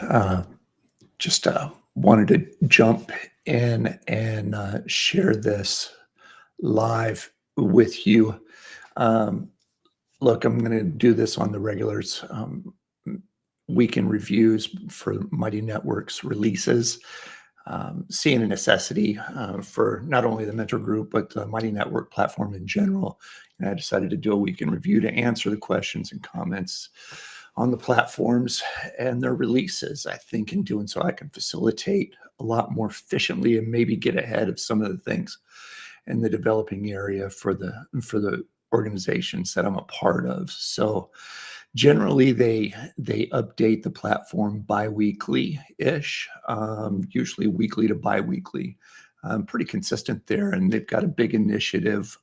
Uh, just wanted to jump in and share this live with you. Um, Look, I'm going to do this on the regulars. Weekend reviews for Mighty Networks releases, seeing a necessity for not only the Mntr group, but the Mighty Network platform in general. And I decided to do a weekend review to answer the questions and comments on the platforms and their releases. I think in doing so, I can facilitate a lot more efficiently and maybe get ahead of some of the things in the developing area for the organizations that I'm a part of. So generally, they update the platform bi-weekly ish, usually weekly to bi-weekly. Pretty consistent there, and they've got a big initiative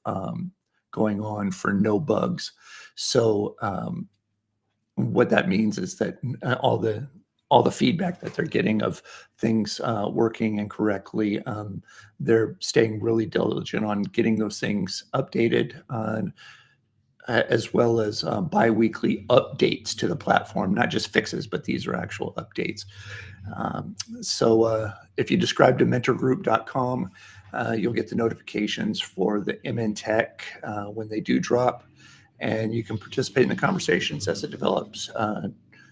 going on for no bugs. So what that means is that all the feedback that they're getting of things working incorrectly, they're staying really diligent on getting those things updated, as well as bi-weekly updates to the platform, not just fixes, but these are actual updates. So if you subscribe to mentorgroup.com, you'll get the notifications for the Mntr when they do drop, and you can participate in the conversations as it develops.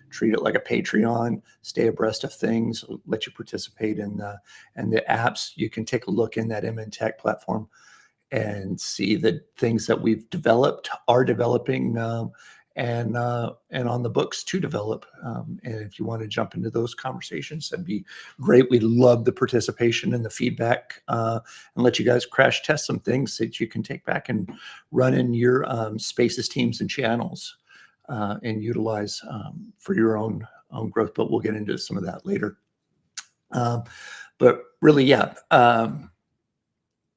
Treat it like a Patreon, stay abreast of things, let you participate in the apps. You can take a look in that Mntr platform and see the things that we've developed, are developing, and on the books to develop. And if you want to jump into those conversations, that'd be great. We'd love the participation and the feedback, and let you guys crash test some things that you can take back and run in your spaces, teams, and channels, and utilize for your own growth. But we'll get into some of that later. But really, yeah.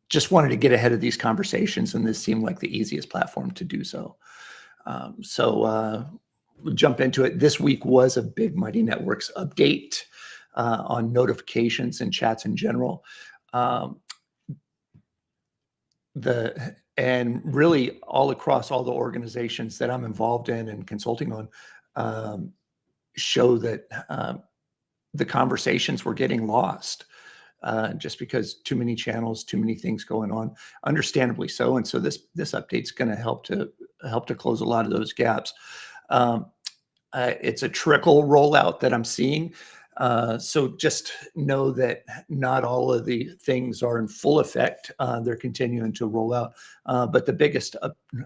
Just wanted to get ahead of these conversations, and this seemed like the easiest platform to do so. We'll jump into it. This week was a big Mighty Networks update on notifications and chats in general. And really all across all the organizations that I'm involved in and consulting on, show that the conversations were getting lost. Just because too many channels, too many things going on, understandably so. And so this update's going to help to close a lot of those gaps. It's a trickle rollout that I'm seeing. So just know that not all of the things are in full effect. They're continuing to roll out. But the biggest,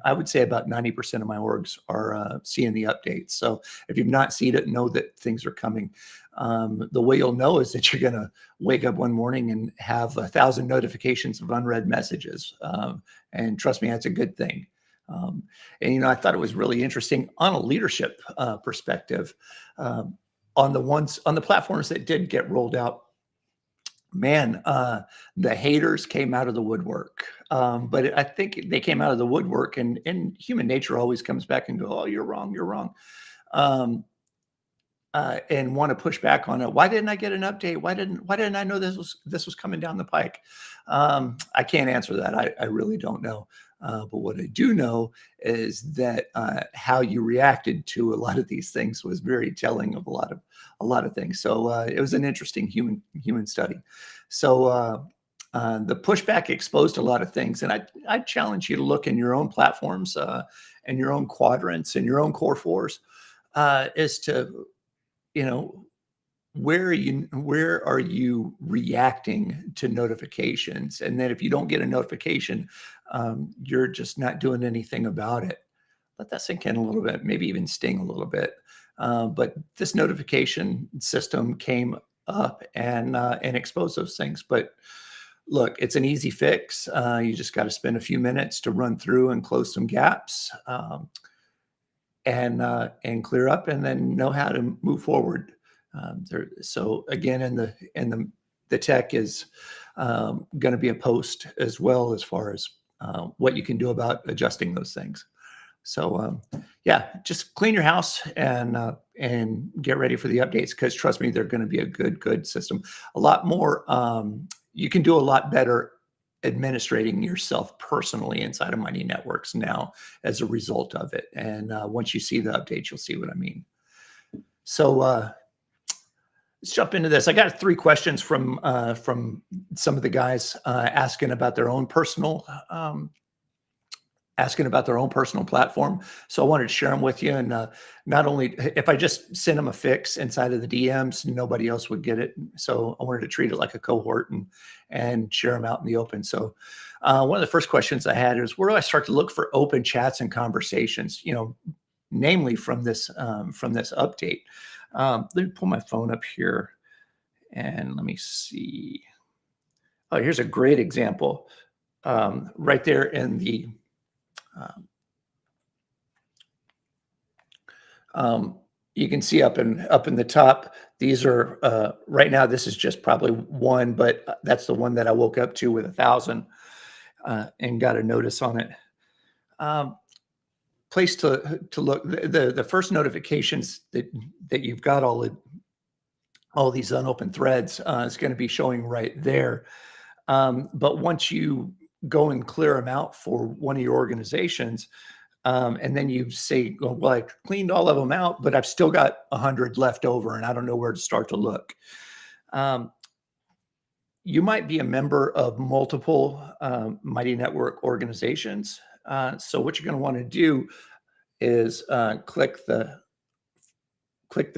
I would say about 90% of my orgs are seeing the updates. So if you've not seen it, know that things are coming. The way you'll know is that you're going to wake up one morning and have 1,000 notifications of unread messages. And trust me, that's a good thing. And, I thought it was really interesting on a leadership perspective. On the platforms that did get rolled out, man, the haters came out of the woodwork. But I think they came out of the woodwork, and human nature always comes back and go, "Oh, you're wrong, you're wrong," and want to push back on it. Why didn't I get an update? Why didn't I know this was coming down the pike? I can't answer that. I really don't know. But what I do know is that how you reacted to a lot of these things was very telling of a lot of things. So it was an interesting human study. So the pushback exposed a lot of things, and I challenge you to look in your own platforms and your own quadrants and your own core fours as to where are you reacting to notifications? And then if you don't get a notification, you're just not doing anything about it. Let that sink in a little bit, maybe even sting a little bit. But this notification system came up and exposed those things. But look, it's an easy fix. You just got to spend a few minutes to run through and close some gaps, and clear up, and then know how to move forward. So again, in the tech is going to be a post as well as far as what you can do about adjusting those things. So yeah, just clean your house and get ready for the updates, because trust me, they're going to be a good system. A lot more. You can do a lot better administrating yourself personally inside of Mighty Networks now as a result of it. And once you see the updates, you'll see what I mean. So let's jump into this. I got 3 questions from some of the guys, asking about their own personal platform. So I wanted to share them with you. And not only if I just send them a fix inside of the DMs, nobody else would get it. So I wanted to treat it like a cohort and share them out in the open. So one of the first questions I had is, where do I start to look for open chats and conversations? Namely from this update. Let me pull my phone up here and let me see. Oh, here's a great example right there in the you can see up in the top. These are right now. This is just probably one, but that's the one that I woke up to with 1,000 and got a notice on it. Place to look. The first notifications that you've got all these unopened threads is going to be showing right there. But once you go and clear them out for one of your organizations, and then you say, well, I cleaned all of them out, but I've still got 100 left over and I don't know where to start to look. You might be a member of multiple Mighty Network organizations. So what you're going to want to do is click the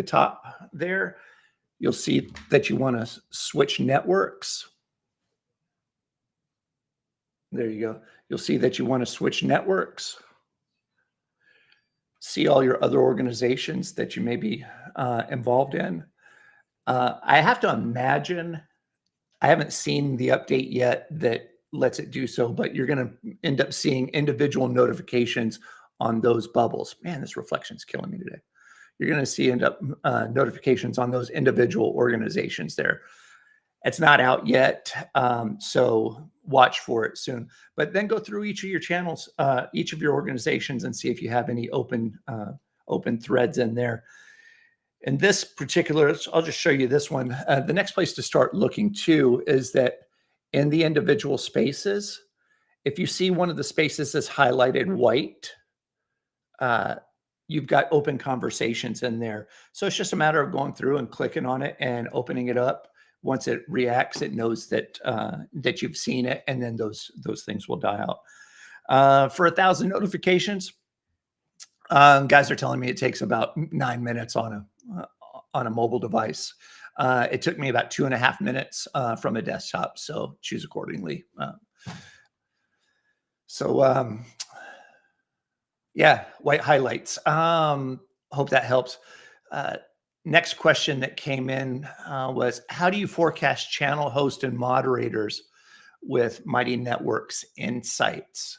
top there. You'll see that you want to switch networks. There you go. You'll see that you want to switch networks. See all your other organizations that you may be involved in. I have to imagine, I haven't seen the update yet that lets it do so, but you're going to end up seeing individual notifications on those bubbles. Man, this reflection's killing me today. You're going to end up notifications on those individual organizations there. It's not out yet, so watch for it soon. But then go through each of your channels, each of your organizations, and see if you have any open threads in there. In this particular, I'll just show you this one. The next place to start looking too is that in the individual spaces, if you see one of the spaces that's highlighted white, you've got open conversations in there. So it's just a matter of going through and clicking on it and opening it up. Once it reacts, it knows that that you've seen it, and then those things will die out. For 1,000 notifications, guys are telling me it takes about 9 minutes on a mobile device. It took me about 2.5 minutes from a desktop, so choose accordingly. Yeah, white highlights. Hope that helps. Next question that came in was, how do you forecast channel host and moderators with Mighty Networks insights?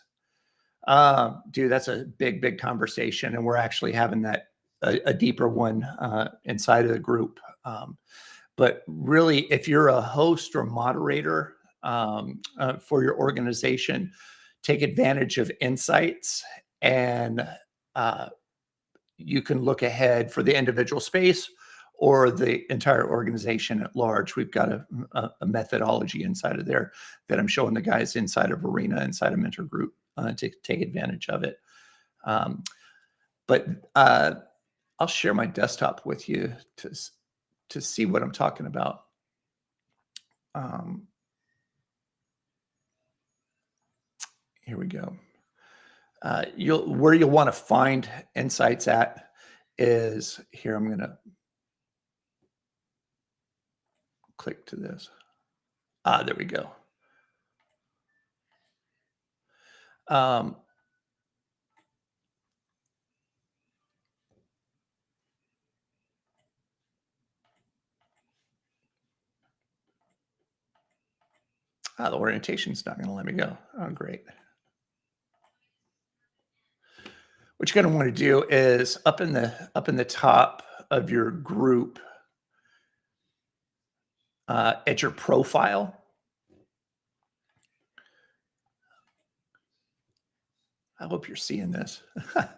Dude, that's a big conversation, and we're actually having that a deeper one inside of the group. But really, if you're a host or moderator for your organization, take advantage of insights, and you can look ahead for the individual space or the entire organization at large. We've got a methodology inside of there that I'm showing the guys inside of Arena, inside of Mntr Group, to take advantage of it. But I'll share my desktop with you to see what I'm talking about. Here we go. Where you'll want to find insights at is here. I'm going to click to this. There we go. The orientation's not going to let me go. Oh, great. What you're going to want to do is up in the top of your group, at your profile. I hope you're seeing this. Here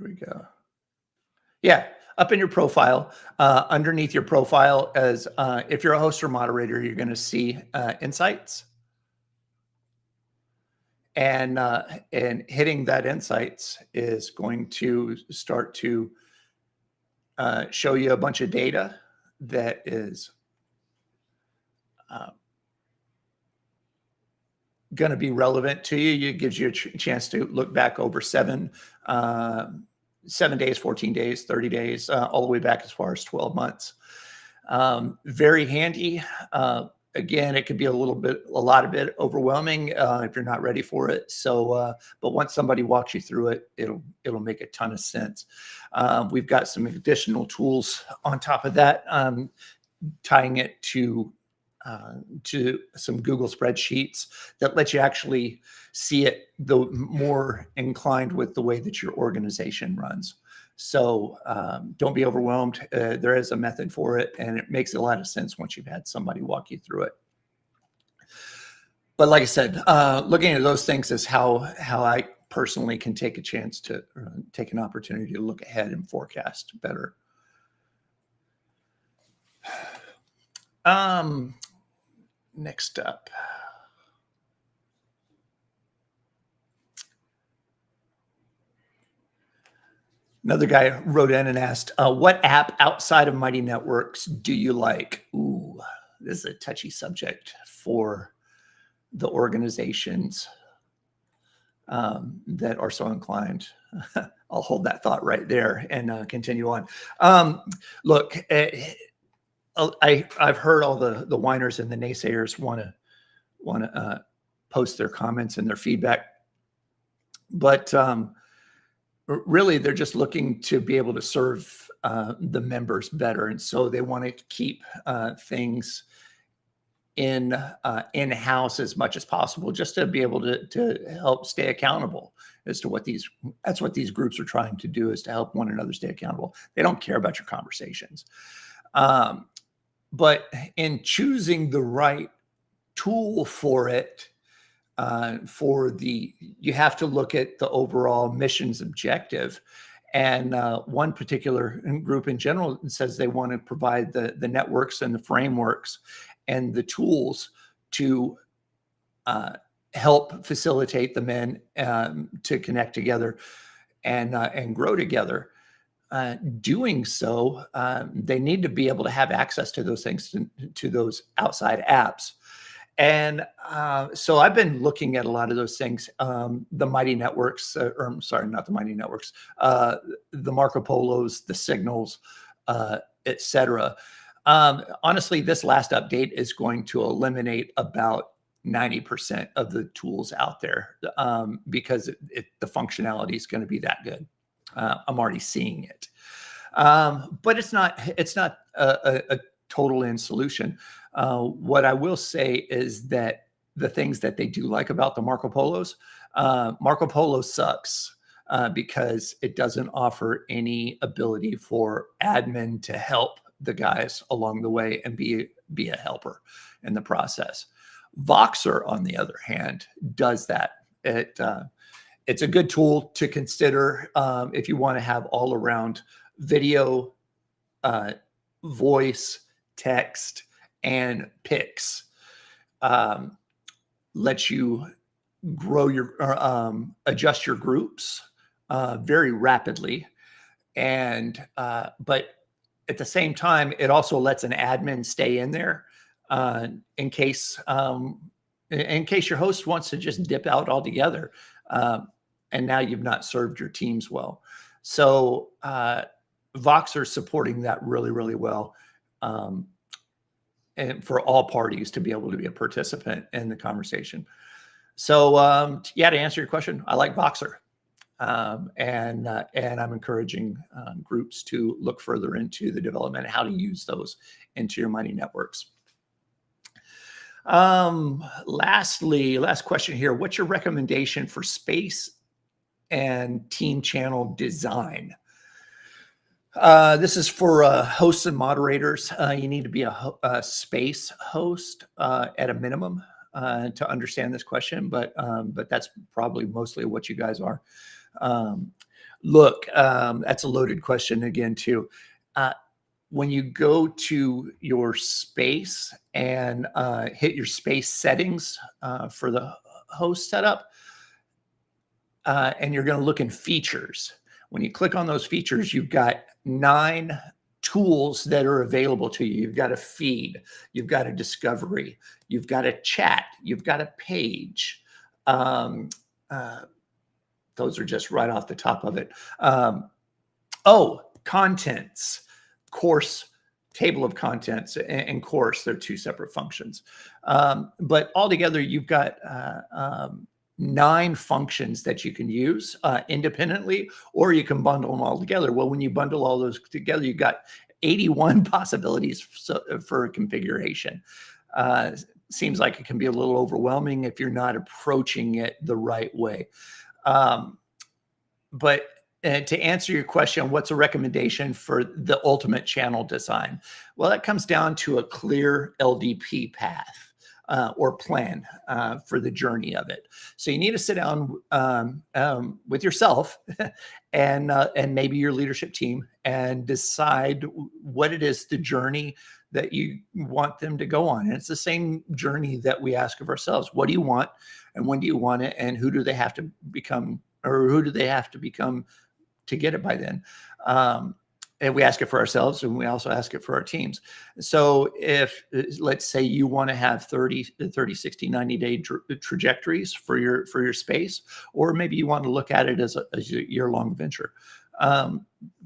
we go. Yeah, up in your profile, underneath your profile, as if you're a host or moderator, you're going to see insights. And hitting that insights is going to start to show you a bunch of data that is going to be relevant to you. It gives you a chance to look back over 7 days, 14 days, 30 days, all the way back as far as 12 months. Very handy. Again, it could be a lot of bit overwhelming if you're not ready for it. So, but once somebody walks you through it, it'll make a ton of sense. We've got some additional tools on top of that, tying it to some Google spreadsheets that let you actually see it, the more inclined with the way that your organization runs. So don't be overwhelmed. There is a method for it, and it makes a lot of sense once you've had somebody walk you through it. But like I said, looking at those things is how I personally can take a chance to take an opportunity to look ahead and forecast better. Next up. Another guy wrote in and asked, what app outside of Mighty Networks do you like? Ooh, this is a touchy subject for the organizations that are so inclined. I'll hold that thought right there and continue on. Look, I've heard all the whiners and the naysayers want to post their comments and their feedback, but really they're just looking to be able to serve the members better, and so they want to keep things in-house as much as possible, just to be able to help stay accountable as to that's what these groups are trying to do, is to help one another stay accountable. They don't care about your conversations. But in choosing the right tool for it, you have to look at the overall mission's objective. And one particular group in general says they want to provide the networks and the frameworks and the tools to help facilitate the men to connect together and grow together. Doing so, they need to be able to have access to those things, to those outside apps. And so I've been looking at a lot of those things, the Mighty Networks, or I'm sorry, not the Mighty Networks, the Marco Polos, the Signals, etc. Honestly, this last update is going to eliminate about 90% of the tools out there because the functionality is going to be that good. I'm already seeing it, but it's not a total end solution. What I will say is that the things that they do like about the Marco Polos, Marco Polo sucks because it doesn't offer any ability for admin to help the guys along the way and be a helper in the process. Voxer, on the other hand, does that. It's a good tool to consider if you want to have all around video, voice, text, and pics. Lets you grow adjust your groups very rapidly. And but at the same time, it also lets an admin stay in there in case your host wants to just dip out altogether. And now you've not served your teams well. So Voxer supporting that really, really well. And for all parties to be able to be a participant in the conversation. So yeah, to answer your question, I like Voxer. And I'm encouraging groups to look further into the development and how to use those into your Mighty Networks. Lastly, last question here. What's your recommendation for space and team channel design? This is for hosts and moderators. You need to be a space host at a minimum to understand this question, but that's probably mostly what you guys are. Look, that's a loaded question again too. When you go to your space and hit your space settings for the host setup, and you're going to look in features. When you click on those features, you've got 9 tools that are available to you. You've got a feed, you've got a discovery, you've got a chat, you've got a page. Um, those are just right off the top of it. Contents, course, table of contents, and course. They're 2 separate functions. But altogether, you've got 9 functions that you can use independently, or you can bundle them all together. Well, when you bundle all those together, you've got 81 possibilities for configuration. Seems like it can be a little overwhelming if you're not approaching it the right way. But to answer your question, what's a recommendation for the ultimate channel design? Well, that comes down to a clear LDP path or plan for the journey of it. So you need to sit down with yourself and maybe your leadership team and decide what it is, the journey that you want them to go on. And it's the same journey that we ask of ourselves. What do you want, and when do you want it, and who do they have to become, or who do they have to become to get it by then? And we ask it for ourselves, and we also ask it for our teams. So if, let's say, you want to have 30, 60, 90-day trajectories for your space, or maybe you want to look at it as a year-long venture,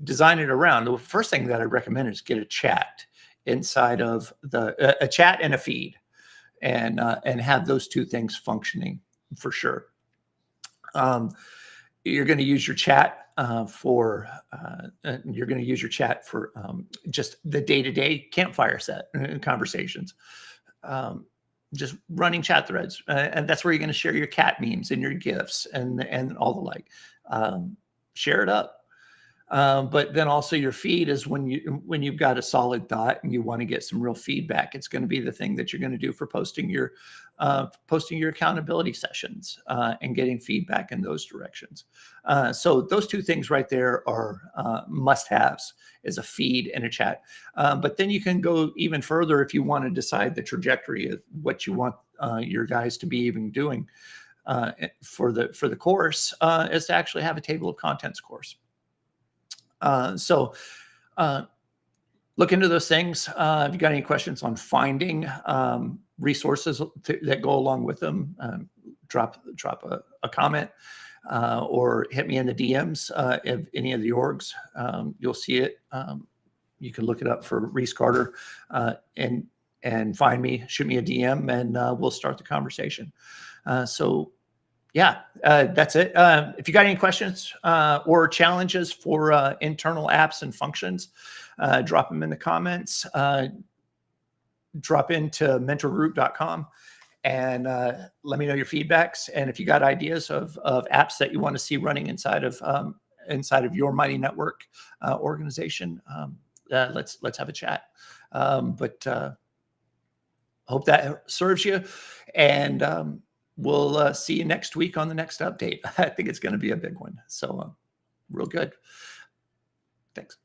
design it around. The first thing that I recommend is get a chat inside of a chat and a feed, and have those 2 things functioning for sure. You're going to use your chat for just the day-to-day campfire set conversations, just running chat threads, and that's where you're going to share your cat memes and your gifs and all the like. Share it up. But then also your feed is when you've got a solid thought and you want to get some real feedback. It's going to be the thing that you're going to do for posting your accountability sessions and getting feedback in those directions. So those 2 things right there are must-haves, is a feed and a chat. But then you can go even further if you want to decide the trajectory of what you want your guys to be even doing for the course, is to actually have a table of contents course. So look into those things. If you got any questions on finding resources that go along with them, drop a comment or hit me in the DMs of any of the orgs. You'll see it. You can look it up for Reese Carter and find me, shoot me a DM, and we'll start the conversation. Yeah, that's it. If you got any questions or challenges for internal apps and functions, drop them in the comments. Drop into mentorgroup.com and let me know your feedbacks. And if you got ideas of apps that you want to see running inside of your Mighty Network organization, let's have a chat. But hope that serves you. And we'll see you next week on the next update. I think it's going to be a big one. So real good. Thanks.